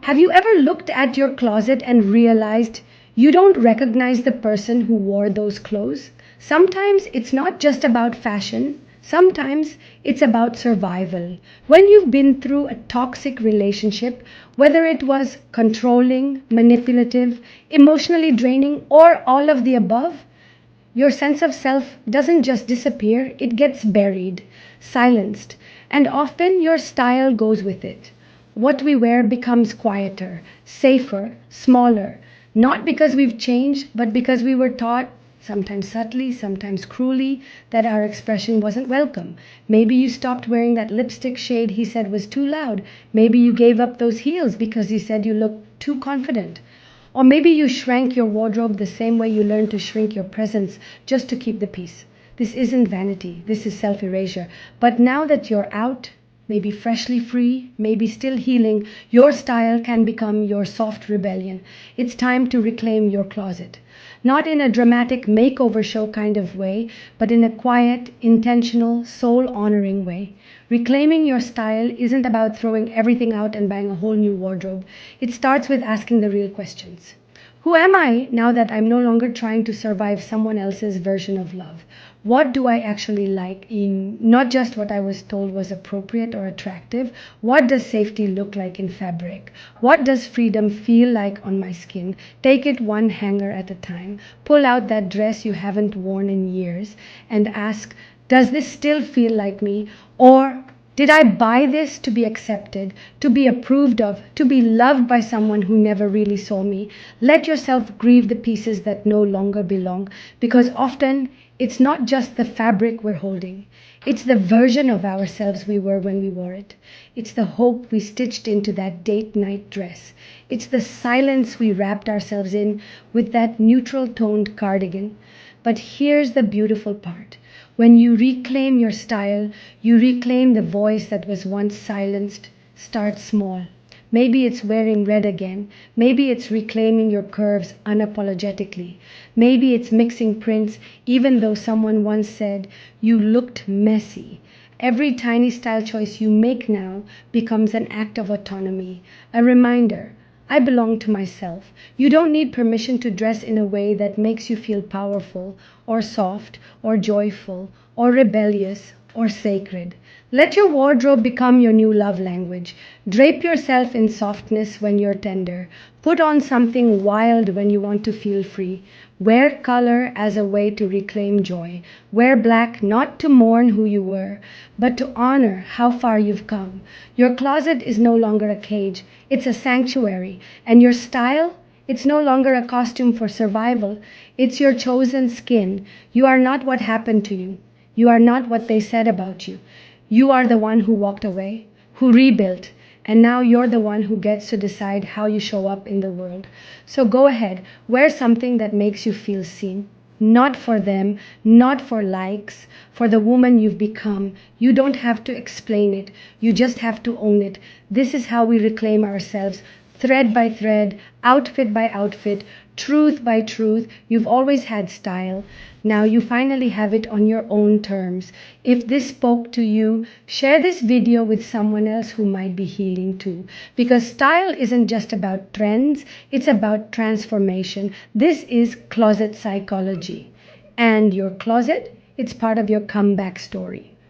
Have you ever looked at your closet and realized you don't recognize the person who wore those clothes? Sometimes it's not just about fashion, sometimes it's about survival. When you've been through a toxic relationship, whether it was controlling, manipulative, emotionally draining, or all of the above, your sense of self doesn't just disappear, it gets buried, silenced, and often your style goes with it. What we wear becomes quieter, safer, smaller, not because we've changed, but because we were taught, sometimes subtly, sometimes cruelly, that our expression wasn't welcome. Maybe you stopped wearing that lipstick shade he said was too loud. Maybe you gave up those heels because he said you looked too confident. Or maybe you shrank your wardrobe the same way you learned to shrink your presence just to keep the peace. This isn't vanity, this is self erasure. But now that you're out, maybe freshly free, maybe still healing, your style can become your soft rebellion. It's time to reclaim your closet. Not in a dramatic makeover show kind of way, but in a quiet, intentional, soul honoring way. Reclaiming your style isn't about throwing everything out and buying a whole new wardrobe. It starts with asking the real questions. Who am I now that I'm no longer trying to survive someone else's version of love? What do I actually like in not just what I was told was appropriate or attractive? What does safety look like in fabric? What does freedom feel like on my skin? Take it one hanger at a time. Pull out that dress you haven't worn in years and ask, does this still feel like me? Or did I buy this to be accepted, to be approved of, to be loved by someone who never really saw me? Let yourself grieve the pieces that no longer belong, because often it's not just the fabric we're holding. It's the version of ourselves we were when we wore it. It's the hope we stitched into that date night dress. It's the silence we wrapped ourselves in with that neutral toned cardigan. But here's the beautiful part. When you reclaim your style, you reclaim the voice that was once silenced. Start small. Maybe it's wearing red again. Maybe it's reclaiming your curves unapologetically. Maybe it's mixing prints even though someone once said you looked messy. Every tiny style choice you make now becomes an act of autonomy, a reminder. I belong to myself. You don't need permission to dress in a way that makes you feel powerful, or soft, or joyful, or rebellious, or sacred. Let your wardrobe become your new love language. Drape yourself in softness when you're tender. Put on something wild when you want to feel free. Wear color as a way to reclaim joy. Wear black not to mourn who you were, but to honor how far you've come. Your closet is no longer a cage, it's a sanctuary. And your style? It's no longer a costume for survival, it's your chosen skin. You are not what happened to you. You are not what they said about you. You are the one who walked away, who rebuilt, and now you're the one who gets to decide how you show up in the world. So go ahead, wear something that makes you feel seen. Not for them, not for likes, for the woman you've become. You don't have to explain it, you just have to own it. This is how we reclaim ourselves, thread by thread, outfit by outfit, truth by truth. You've always had style. Now you finally have it on your own terms. If this spoke to you, share this video with someone else who might be healing too. Because style isn't just about trends, it's about transformation. This is closet psychology. And your closet, it's part of your comeback story.